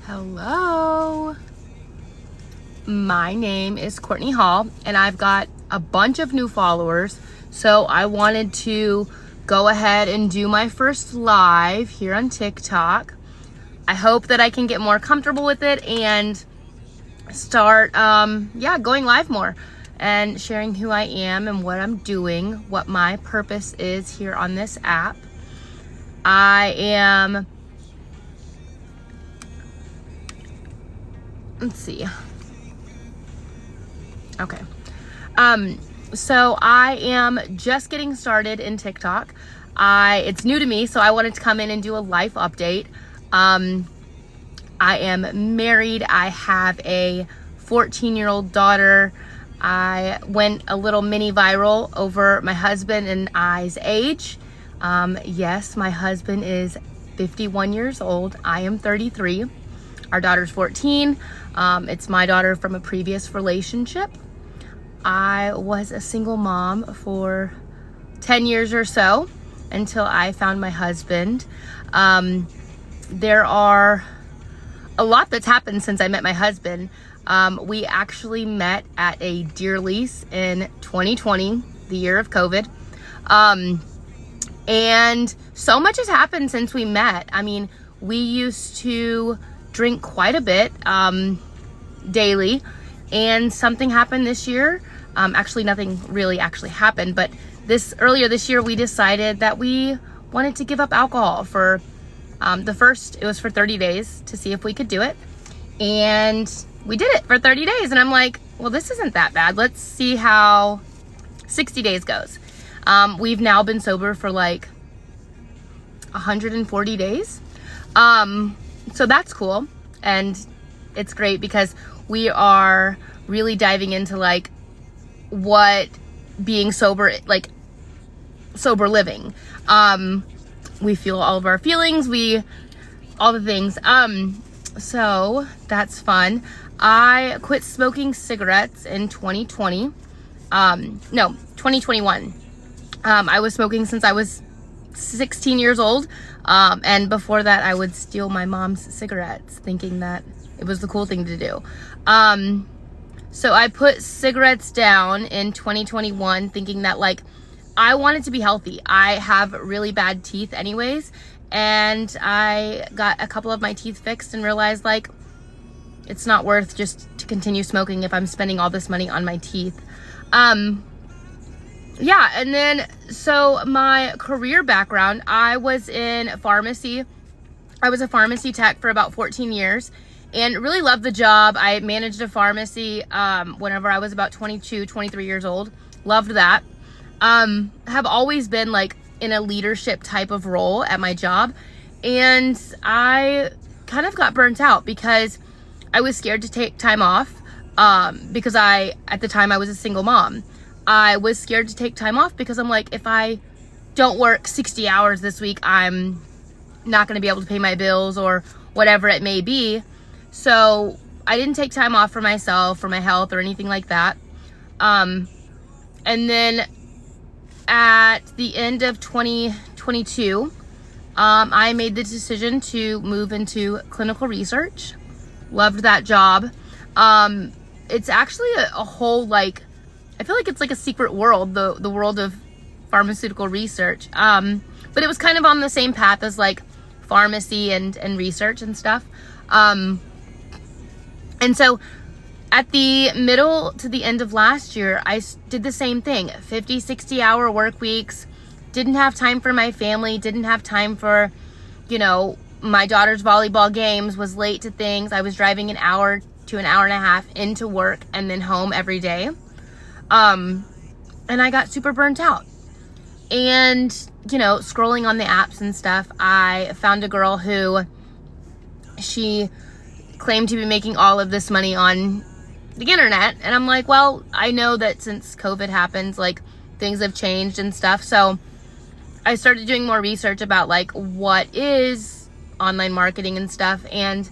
Hello, my name is Courtney Hall and I've got a bunch of new followers, so I wanted to go ahead and do my first live here on TikTok. I hope that I can get more comfortable with it and start going live more and sharing who I am and what I'm doing, what my purpose is here on this app. Let's see. Okay. So I am just getting started in TikTok. It's new to me, so I wanted to come in and do a life update. I am married. I have a 14-year-old daughter. I went a little mini viral over my husband and I's age. Yes, my husband is 51 years old. I am 33. Our daughter's 14. It's my daughter from a previous relationship. I was a single mom for 10 years or so until I found my husband. There are a lot that's happened since I met my husband. We actually met at a deer lease in 2020, the year of COVID. And so much has happened since we met. I mean, we used to drink quite a bit daily, and something happened this year. Actually, nothing really actually happened, but earlier this year we decided that we wanted to give up alcohol for it was for 30 days to see if we could do it, and we did it for 30 days. And I'm like, well, this isn't that bad. Let's see how 60 days goes. We've now been sober for like 140 days. So that's cool. And it's great because we are really diving into like what being sober, like sober living. We feel all of our feelings, all the things. So that's fun. I quit smoking cigarettes in 2020. 2021. I was smoking since I was 16 years old. And before that, I would steal my mom's cigarettes, thinking that it was the cool thing to do. So I put cigarettes down in 2021, thinking that like I wanted to be healthy. I have really bad teeth anyways, and I got a couple of my teeth fixed and realized like it's not worth just to continue smoking if I'm spending all this money on my teeth. Yeah, and then, so my career background, I was in pharmacy. I was a pharmacy tech for about 14 years and really loved the job. I managed a pharmacy whenever I was about 22, 23 years old. Loved that. Have always been like in a leadership type of role at my job. And I kind of got burnt out because I was scared to take time off because at the time I was a single mom. I was scared to take time off because I'm like, if I don't work 60 hours this week, I'm not going to be able to pay my bills or whatever it may be. So I didn't take time off for myself, for my health or anything like that. And then at the end of 2022, I made the decision to move into clinical research. Loved that job. It's actually a whole like, I feel like it's like a secret world, the world of pharmaceutical research. But it was kind of on the same path as like pharmacy and research and stuff. And so at the middle to the end of last year, I did the same thing, 50, 60 hour work weeks, didn't have time for my family, didn't have time for, my daughter's volleyball games, was late to things. I was driving an hour to an hour and a half into work and then home every day. And I got super burnt out. And, scrolling on the apps and stuff, I found a girl who she claimed to be making all of this money on the internet. And I'm like, well, I know that since COVID happened, like things have changed and stuff. So I started doing more research about like what is online marketing and stuff. And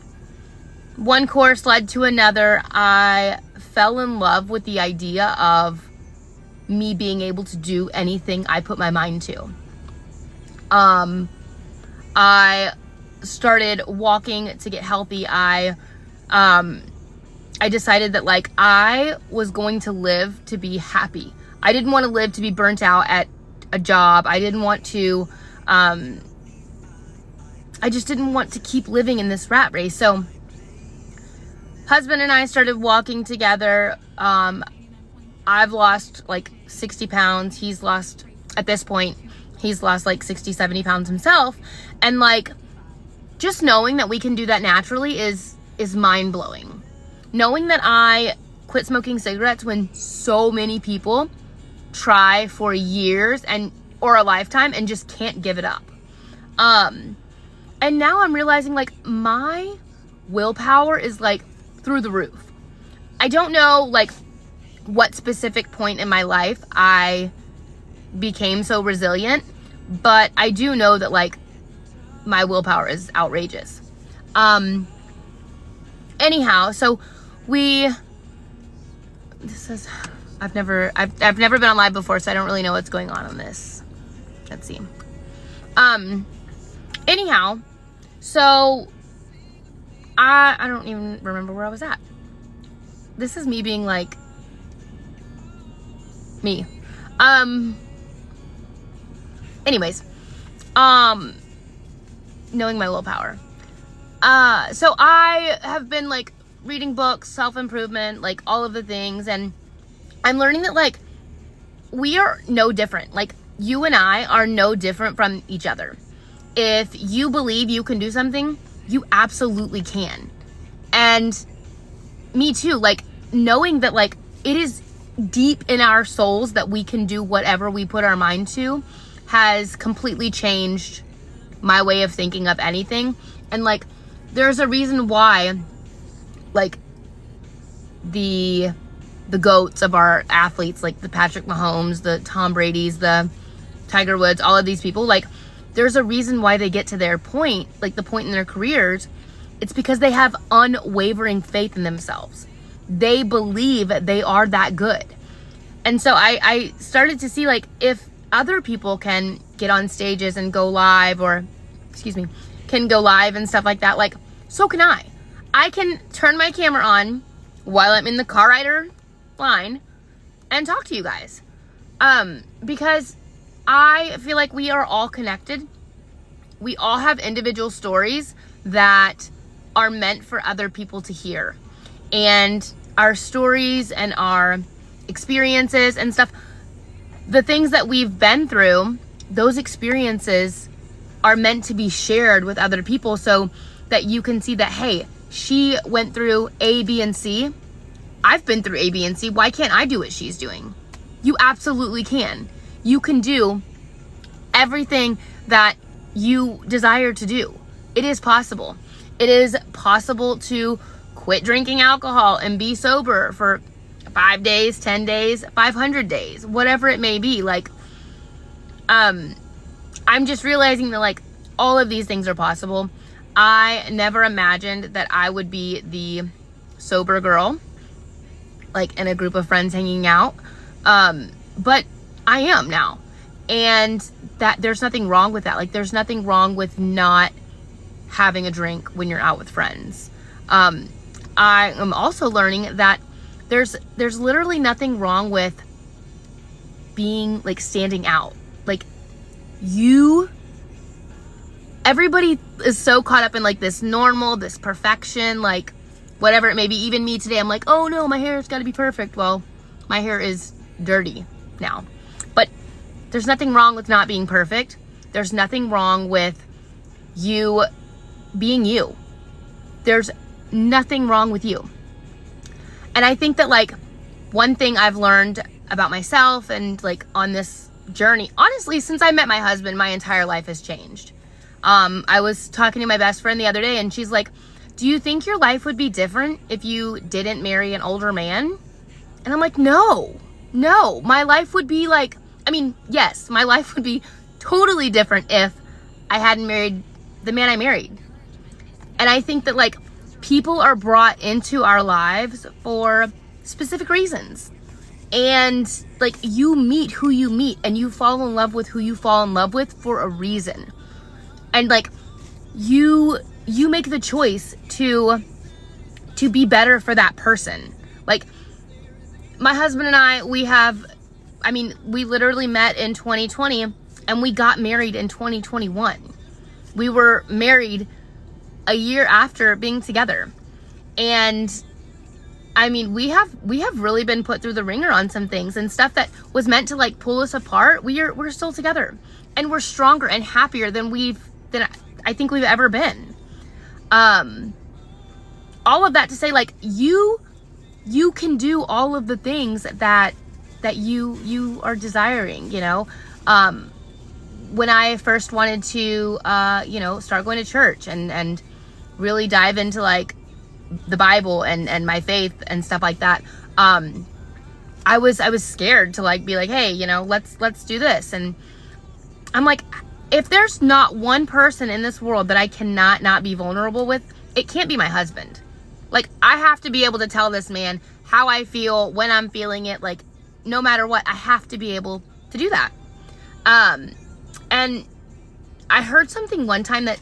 one course led to another. I fell in love with the idea of me being able to do anything I put my mind to. I started walking to get healthy, I decided that like I was going to live to be happy. I didn't want to live to be burnt out at a job. I didn't want to, I just didn't want to keep living in this rat race. So husband and I started walking together. I've lost like 60 pounds. He's lost, at this point, he's lost like 60, 70 pounds himself. And like, just knowing that we can do that naturally is mind blowing. Knowing that I quit smoking cigarettes when so many people try for years or a lifetime and just can't give it up. And now I'm realizing like my willpower is like through the roof. I don't know like what specific point in my life I became so resilient, but I do know that like my willpower is outrageous. Anyhow, so I've never been on live before, so I don't really know what's going on this. Let's see. Anyhow, so I don't even remember where I was at. This is me being like me. Anyways, knowing my willpower. So I have been like reading books, self-improvement, like all of the things, and I'm learning that like we are no different. Like you and I are no different from each other. If you believe you can do something, you absolutely can. And me too, like knowing that like it is deep in our souls that we can do whatever we put our mind to has completely changed my way of thinking of anything. And like there's a reason why like the GOATs of our athletes, like the Patrick Mahomes, the Tom Brady's, the Tiger Woods, all of these people, like there's a reason why they get to their point, like the point in their careers. It's because they have unwavering faith in themselves. They believe they are that good. And so I started to see like if other people can get on stages and go live, or can go live and stuff like that, like so can I. I can turn my camera on while I'm in the car rider line and talk to you guys. Because I feel like we are all connected. We all have individual stories that are meant for other people to hear. And our stories and our experiences and stuff, the things that we've been through, those experiences are meant to be shared with other people so that you can see that, hey, she went through A, B, and C. I've been through A, B, and C. Why can't I do what she's doing? You absolutely can. You can do everything that you desire to do. It is possible. It is possible to quit drinking alcohol and be sober for 5 days, 10 days, 500 days, whatever it may be. Like, I'm just realizing that like all of these things are possible. I never imagined that I would be the sober girl, like in a group of friends hanging out. But I am now. And that there's nothing wrong with that. Like there's nothing wrong with not having a drink when you're out with friends. I am also learning that there's literally nothing wrong with being like standing out. Like everybody is so caught up in like this normal, this perfection, like whatever it may be. Even me today, I'm like, oh no, my hair's got to be perfect. Well, my hair is dirty now, but there's nothing wrong with not being perfect. There's nothing wrong with you being you. There's nothing wrong with you. And I think that like one thing I've learned about myself and like on this journey, honestly, since I met my husband, my entire life has changed. I was talking to my best friend the other day and she's like, do you think your life would be different if you didn't marry an older man? And I'm like, no, my life would be like, I mean, yes, my life would be totally different if I hadn't married the man I married. And I think that like people are brought into our lives for specific reasons. And like you meet who you meet and you fall in love with who you fall in love with for a reason. And like you make the choice to be better for that person. Like, my husband and I, we literally met in 2020 and we got married in 2021. We were married a year after being together. And I mean, we have really been put through the ringer on some things, and stuff that was meant to like pull us apart. We're still together, and we're stronger and happier than I think we've ever been. All of that to say, like, you can do all of the things that you are desiring, you know. When I first wanted to start going to church and really dive into like the Bible and my faith and stuff like that, I was scared to like be like, hey, you know, let's do this. And I'm like, if there's not one person in this world that I cannot not be vulnerable with, it can't be my husband. Like, I have to be able to tell this man how I feel when I'm feeling it. Like, no matter what, I have to be able to do that. And I heard something one time that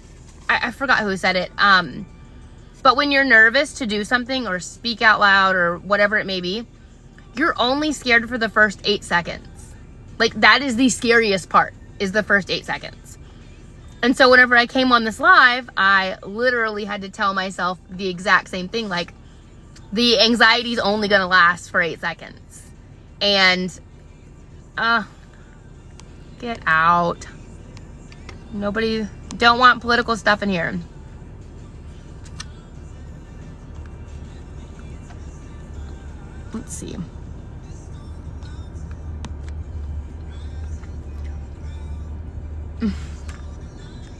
I forgot who said it. But when you're nervous to do something or speak out loud or whatever it may be, you're only scared for the first 8 seconds. Like, that is the scariest part, is the first 8 seconds. And so whenever I came on this live, I literally had to tell myself the exact same thing. Like, the anxiety is only going to last for 8 seconds. And, get out. Nobody, don't want political stuff in here. Let's see.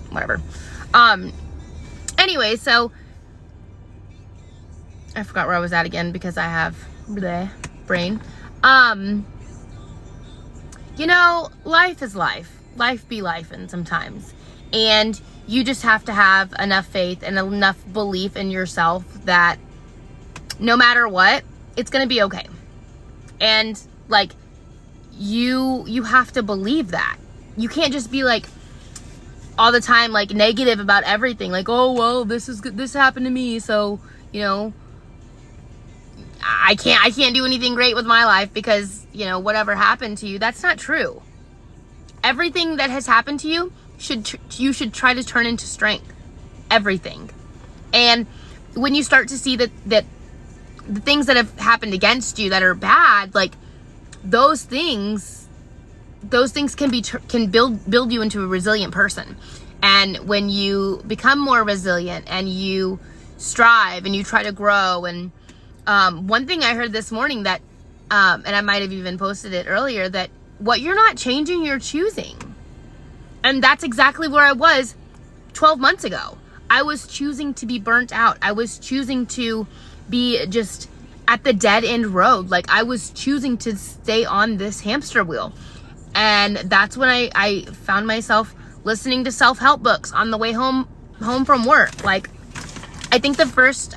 Whatever. Anyway, so I forgot where I was at again because I have bleh, brain. You know, life is life. Life be lifing sometimes. And you just have to have enough faith and enough belief in yourself that no matter what, it's going to be okay. And like, you have to believe that. You can't just be like all the time like negative about everything. Like, oh, well, this happened to me, so, you know, I can't do anything great with my life because, you know, whatever happened to you. That's not true. Everything that has happened to you you should try to turn into strength. Everything. And when you start to see that the things that have happened against you that are bad, like, those things can build you into a resilient person. And when you become more resilient and you strive and you try to grow, and one thing I heard this morning that and I might have even posted it earlier, that what you're not changing, you're choosing. And that's exactly where I was 12 months ago. I was choosing to be burnt out. I was choosing to be just at the dead end road. Like, I was choosing to stay on this hamster wheel. And that's when I found myself listening to self-help books on the way home from work. Like, I think the first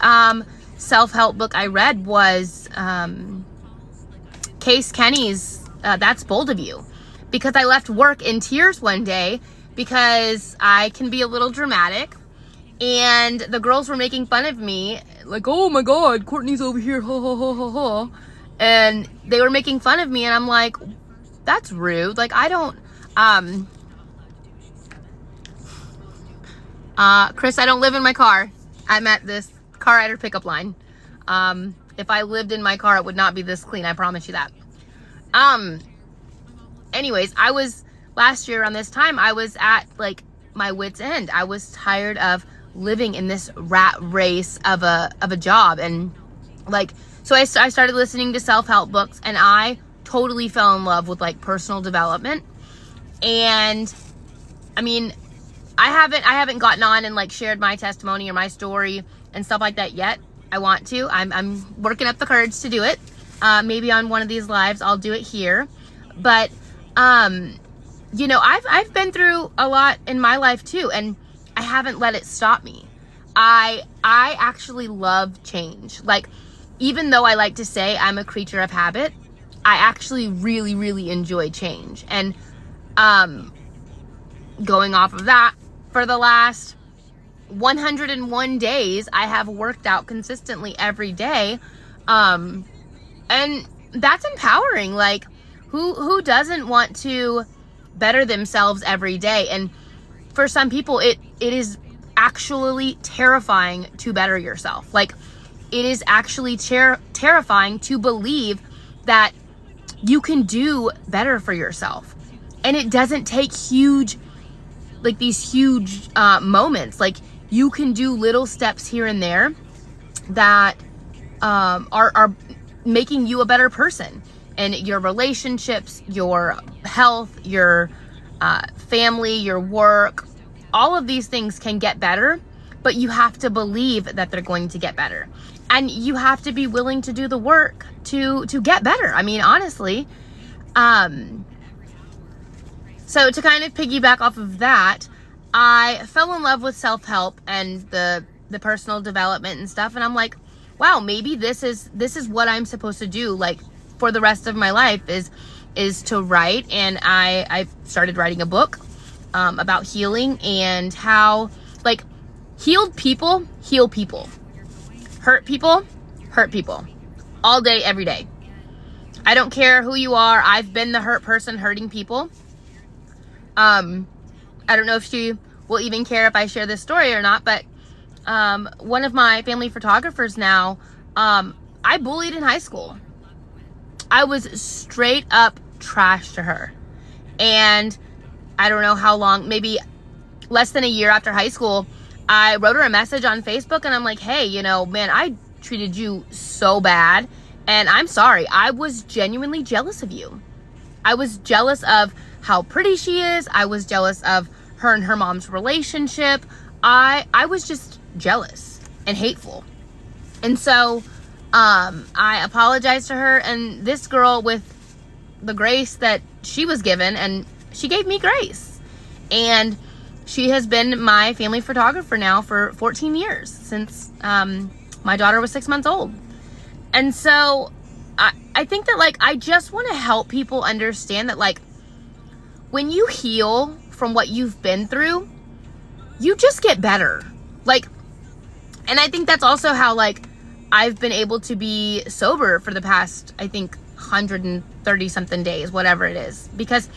self-help book I read was Case Kenny's That's Bold of You. Because I left work in tears one day because I can be a little dramatic. And the girls were making fun of me. Like, oh my God, Courtney's over here, ha ha ha ha ha. And they were making fun of me, and I'm like, that's rude. Like, I don't, Chris, I don't live in my car. I'm at this car rider pickup line. If I lived in my car, it would not be this clean. I promise you that. Anyways, last year around this time, I was at like my wit's end. I was tired of living in this rat race of a job. And like, so I started listening to self-help books, and I totally fell in love with like personal development. And I mean, I haven't gotten on and like shared my testimony or my story and stuff like that yet. I want to. I'm working up the courage to do it. Maybe on one of these lives I'll do it here. But you know, I've been through a lot in my life too, and I haven't let it stop me. I actually love change. Like, even though I like to say I'm a creature of habit, I actually really, really enjoy change. And going off of that, for the last 101 days I have worked out consistently every day. And that's empowering. Like, who doesn't want to better themselves every day? And for some people, it is actually terrifying to better yourself. Like, it is actually terrifying to believe that you can do better for yourself. And it doesn't take huge, like these huge moments. Like, you can do little steps here and there that are making you a better person. And your relationships, your health, your family, your work, all of these things can get better, but you have to believe that they're going to get better. And you have to be willing to do the work to get better. I mean, honestly. So to kind of piggyback off of that, I fell in love with self-help and the personal development and stuff. And I'm like, wow, maybe this is what I'm supposed to do, like, for the rest of my life, is to write. And I started writing a book about healing and how, like, healed people heal people. Hurt people hurt people. All day, every day. I don't care who you are. I've been the hurt person hurting people. I don't know if she will even care if I share this story or not, but one of my family photographers now, I bullied in high school. I was straight up trash to her. And I don't know how long, maybe less than a year after high school, I wrote her a message on Facebook and I'm like, hey, you know, man, I treated you so bad and I'm sorry. I was genuinely jealous of you. I was jealous of how pretty she is. I was jealous of her and her mom's relationship. I was just jealous and hateful. And so I apologized to her, and this girl, with the grace that she was given, and she gave me grace. And she has been my family photographer now for 14 years, since my daughter was 6 months old. And so I think that, like, I just want to help people understand that, like, when you heal from what you've been through, you just get better. Like, and I think that's also how, like, I've been able to be sober for the past, I think, 130 something days, whatever it is, because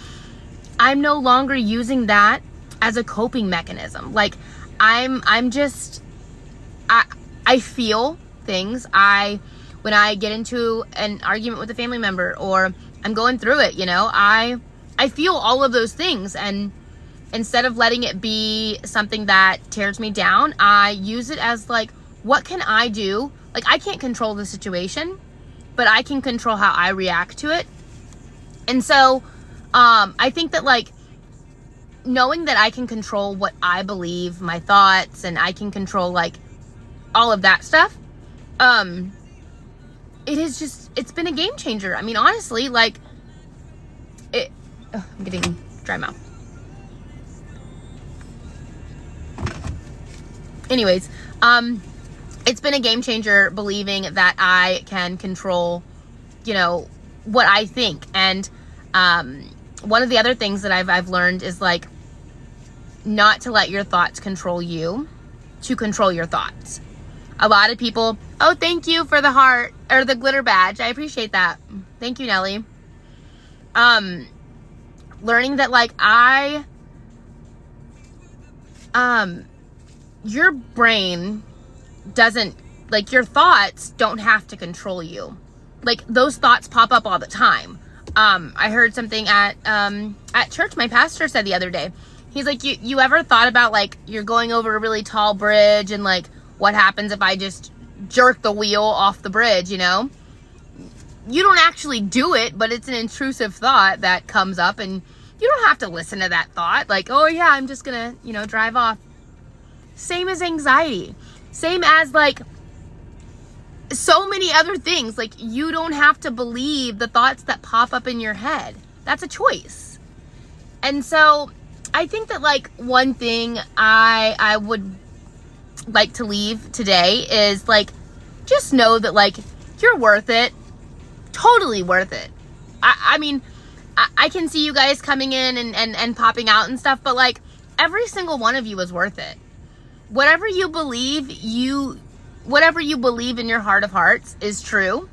I'm no longer using that as a coping mechanism. Like, I feel things. When I get into an argument with a family member, or I'm going through it, you know, I feel all of those things. And instead of letting it be something that tears me down, I use it as, like, what can I do? Like, I can't control the situation, but I can control how I react to it. And so, I think that, like, knowing that I can control what I believe, my thoughts, and I can control, like, all of that stuff, it's been a game changer. I mean, honestly, like, I'm getting dry mouth. Anyways, it's been a game changer believing that I can control, you know, what I think. And one of the other things that I've learned is, like, not to let your thoughts control you, to control your thoughts. A lot of people, oh, thank you for the heart or the glitter badge. I appreciate that. Thank you, Nellie. Learning that, like, your brain doesn't, like, your thoughts don't have to control you. Like, those thoughts pop up all the time. I heard something at church my pastor said the other day. He's like, you ever thought about, like, you're going over a really tall bridge and, like, what happens if I just jerk the wheel off the bridge, you know? You don't actually do it, but it's an intrusive thought that comes up, and you don't have to listen to that thought. Like, oh yeah, I'm just gonna, you know, drive off. Same as anxiety. Same as, like, so many other things. Like, you don't have to believe the thoughts that pop up in your head. That's a choice. And so I think that, like, one thing I would like to leave today is, like, just know that, like, you're worth it. Totally worth it. I mean, I can see you guys coming in and popping out and stuff, but, like, every single one of you is worth it. whatever you believe in your heart of hearts is true.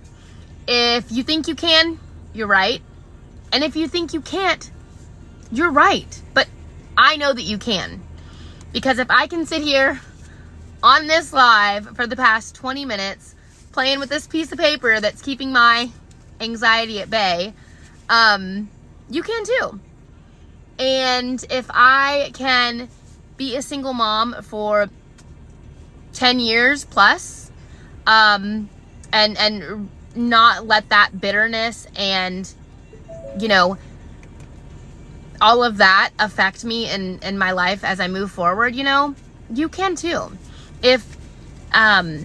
If you think you can, you're right. And if you think you can't, you're right. But I know that you can. Because if I can sit here on this live for the past 20 minutes playing with this piece of paper that's keeping my anxiety at bay, you can too. And if I can be a single mom for 10 years plus, and not let that bitterness and, you know, all of that affect me in my life as I move forward, you know, you can too. If, I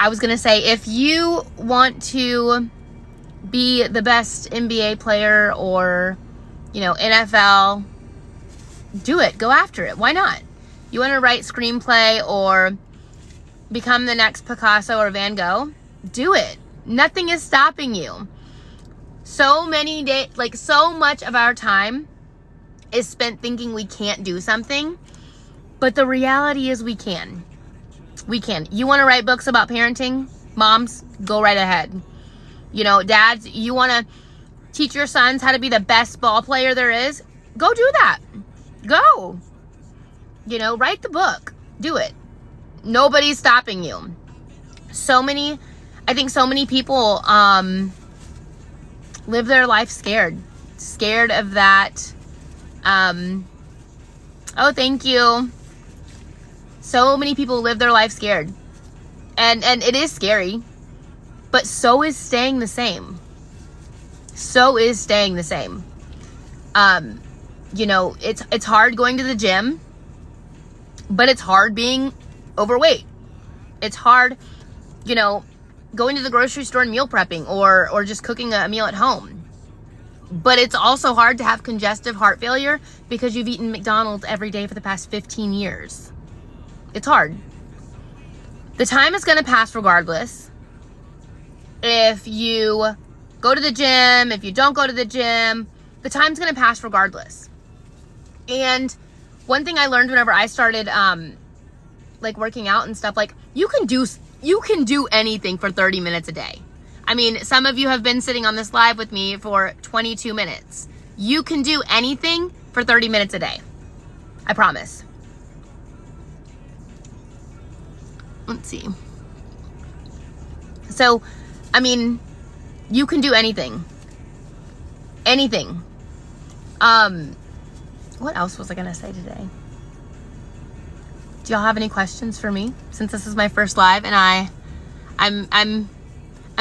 was going to say, if you want to be the best NBA player or, you know, NFL, do it. Go after it. Why not? You want to write screenplay or become the next Picasso or Van Gogh? Do it. Nothing is stopping you. So much of our time is spent thinking we can't do something, but the reality is we can. We can. You want to write books about parenting? Moms, go right ahead. You know, dads, you want to teach your sons how to be the best ball player there is? Go do that. Go. You know, write the book. Do it. Nobody's stopping you. I think so many people live their life scared of that. Oh, thank you. So many people live their life scared. And it is scary, but so is staying the same. You know, it's hard going to the gym, but it's hard being overweight. It's hard, you know, going to the grocery store and meal prepping or just cooking a meal at home. But it's also hard to have congestive heart failure because you've eaten McDonald's every day for the past 15 years. It's hard. The time is going to pass regardless. If you go to the gym, if you don't go to the gym, the time's going to pass regardless. And one thing I learned whenever I started like working out and stuff, like you can do anything for 30 minutes a day. I mean, some of you have been sitting on this live with me for 22 minutes. You can do anything for 30 minutes a day. I promise. Let's see. So, I mean, you can do anything. Anything. What else was I gonna say today? Do y'all have any questions for me? Since this is my first live and I'm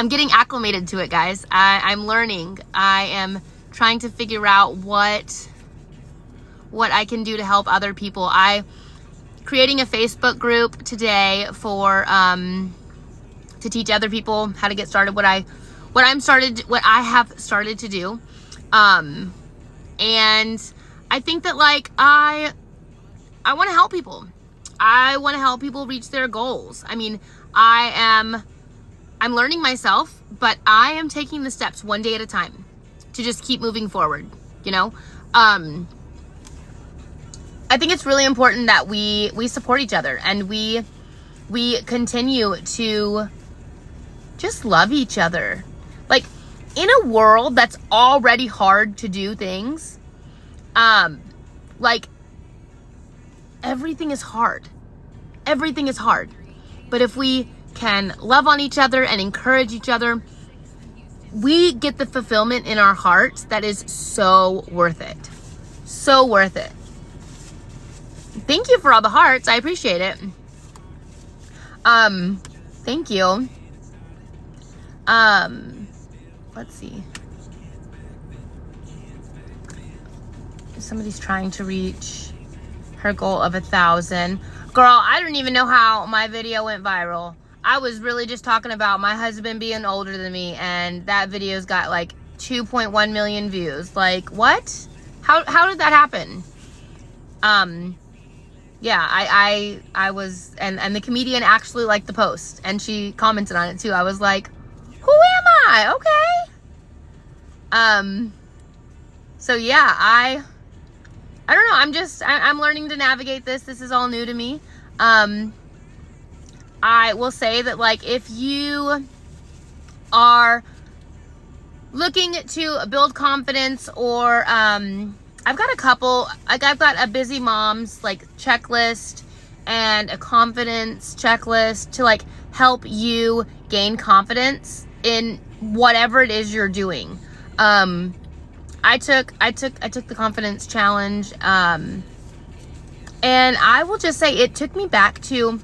getting acclimated to it, guys. I'm learning. I am trying to figure out what I can do to help other people. Creating a Facebook group today for to teach other people how to get started. What I have started to do, and I think that like I want to help people. I want to help people reach their goals. I mean, I'm learning myself, but I am taking the steps one day at a time to just keep moving forward. You know, I think it's really important that we support each other and we continue to just love each other. Like in a world that's already hard to do things, like everything is hard. Everything is hard. But if we can love on each other and encourage each other, we get the fulfillment in our hearts that is so worth it. So worth it. Thank you for all the hearts. I appreciate it. Thank you. Let's see. Somebody's trying to reach her goal of 1,000. Girl, I don't even know how my video went viral. I was really just talking about my husband being older than me, and that video's got like 2.1 million views. Like, what? How did that happen? Yeah, I was, and the comedian actually liked the post, and she commented on it too. I was like, who am I? Okay. So yeah, I don't know. I'm learning to navigate this. This is all new to me. I will say that, like, if you are looking to build confidence, or I've got a busy mom's like checklist and a confidence checklist to like help you gain confidence in whatever it is you're doing. I took the confidence challenge, and I will just say it took me back to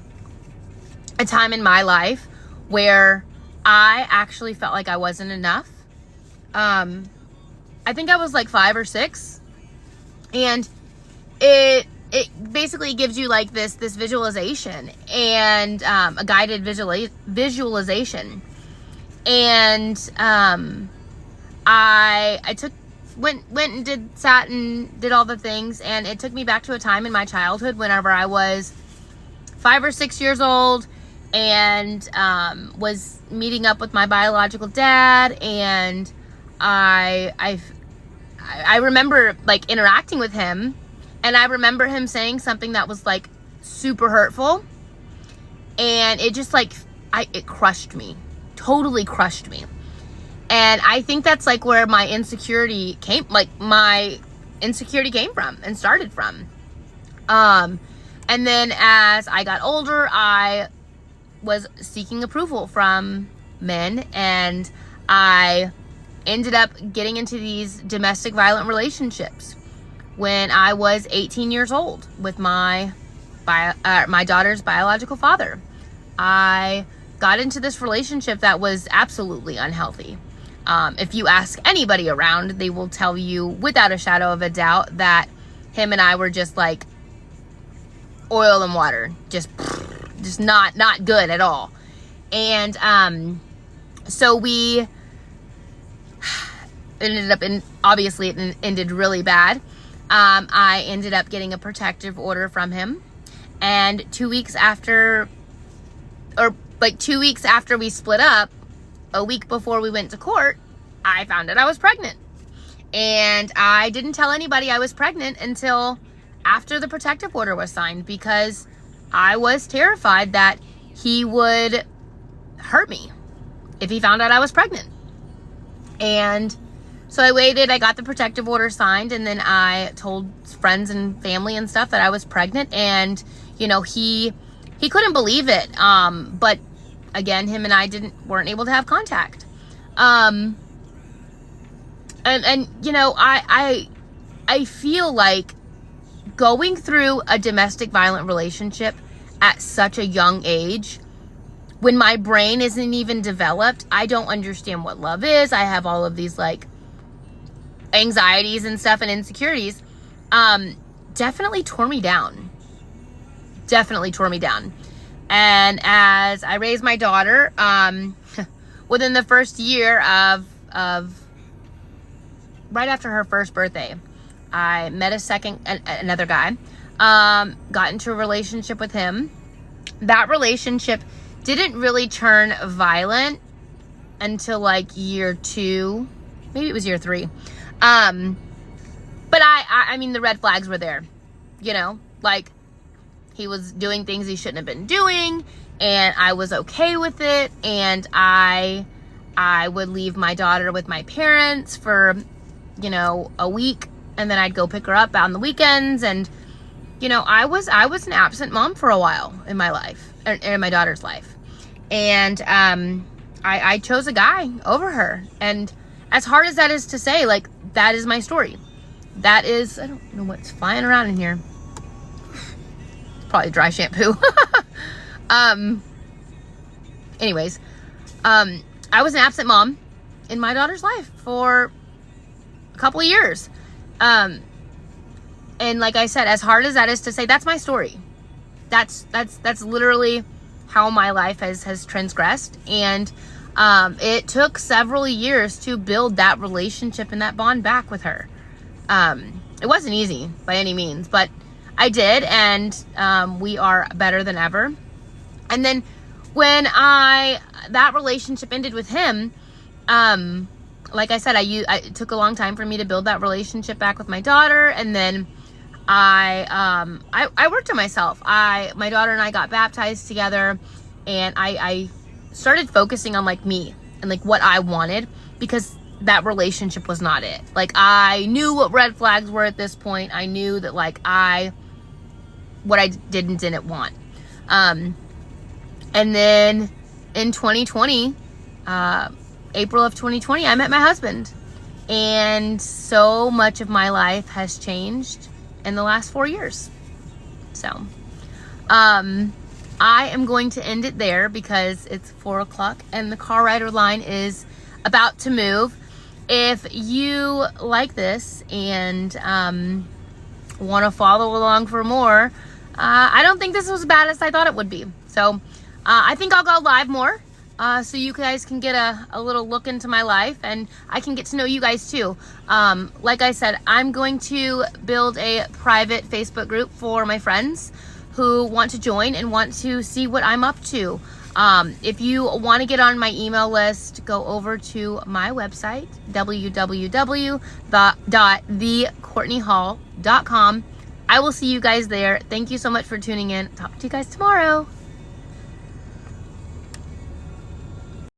a time in my life where I actually felt like I wasn't enough. I think I was like 5 or 6, and it basically gives you like this visualization and a guided visualization. And I went and sat and did all the things, and it took me back to a time in my childhood whenever I was 5 or 6 years old, and was meeting up with my biological dad, and I remember like interacting with him, and I remember him saying something that was like super hurtful, and it just like it crushed me, totally crushed me. And I think that's like where my insecurity came from and started from. And then as I got older, I was seeking approval from men, and I ended up getting into these domestic violent relationships when I was 18 years old with my daughter's biological father. I got into this relationship that was absolutely unhealthy. If you ask anybody around, they will tell you without a shadow of a doubt that him and I were just like oil and water, just not good at all. And so we ended up obviously it ended really bad. I ended up getting a protective order from him, and 2 weeks after we split up, a week before we went to court, I found out I was pregnant. And I didn't tell anybody I was pregnant until after the protective order was signed, because I was terrified that he would hurt me if he found out I was pregnant. And so I waited, I got the protective order signed, and then I told friends and family and stuff that I was pregnant. And, you know, he couldn't believe it. But again, him and I weren't able to have contact. And you know, I feel like going through a domestic violent relationship at such a young age, when my brain isn't even developed, I don't understand what love is. I have all of these like anxieties and stuff and insecurities. Definitely tore me down. And as I raised my daughter, within the first year of right after her first birthday, I met another guy, got into a relationship with him. That relationship didn't really turn violent until like year 2, maybe it was year 3. But I mean, the red flags were there, you know, like he was doing things he shouldn't have been doing, and I was okay with it. And I would leave my daughter with my parents for, you know, a week, and then I'd go pick her up on the weekends. And, you know, I was an absent mom for a while in my life, in my daughter's life. And I chose a guy over her. And as hard as that is to say, like, that is my story. That is, I don't know what's flying around in here. It's probably dry shampoo. Anyways, I was an absent mom in my daughter's life for a couple of years. And like I said, as hard as that is to say, that's my story. That's literally how my life has transgressed. And it took several years to build that relationship and that bond back with her. It wasn't easy by any means, but I did, and we are better than ever. And then when that relationship ended with him, like I said, it took a long time for me to build that relationship back with my daughter. And then I worked on myself. My daughter and I got baptized together, and I started focusing on like me and like what I wanted, because that relationship was not it. Like, I knew what red flags were at this point. I knew that like what I did and didn't want. And then in 2020, April of 2020, I met my husband, and so much of my life has changed in the last 4 years. So, I am going to end it there because it's 4 o'clock and the car rider line is about to move. If you like this and want to follow along for more, I don't think this was as bad as I thought it would be. So I think I'll go live more, so you guys can get a little look into my life, and I can get to know you guys too. Like I said, I'm going to build a private Facebook group for my friends who want to join and want to see what I'm up to. If you want to get on my email list, go over to my website, www.thecourtneyhall.com. I will see you guys there. Thank you so much for tuning in. Talk to you guys tomorrow.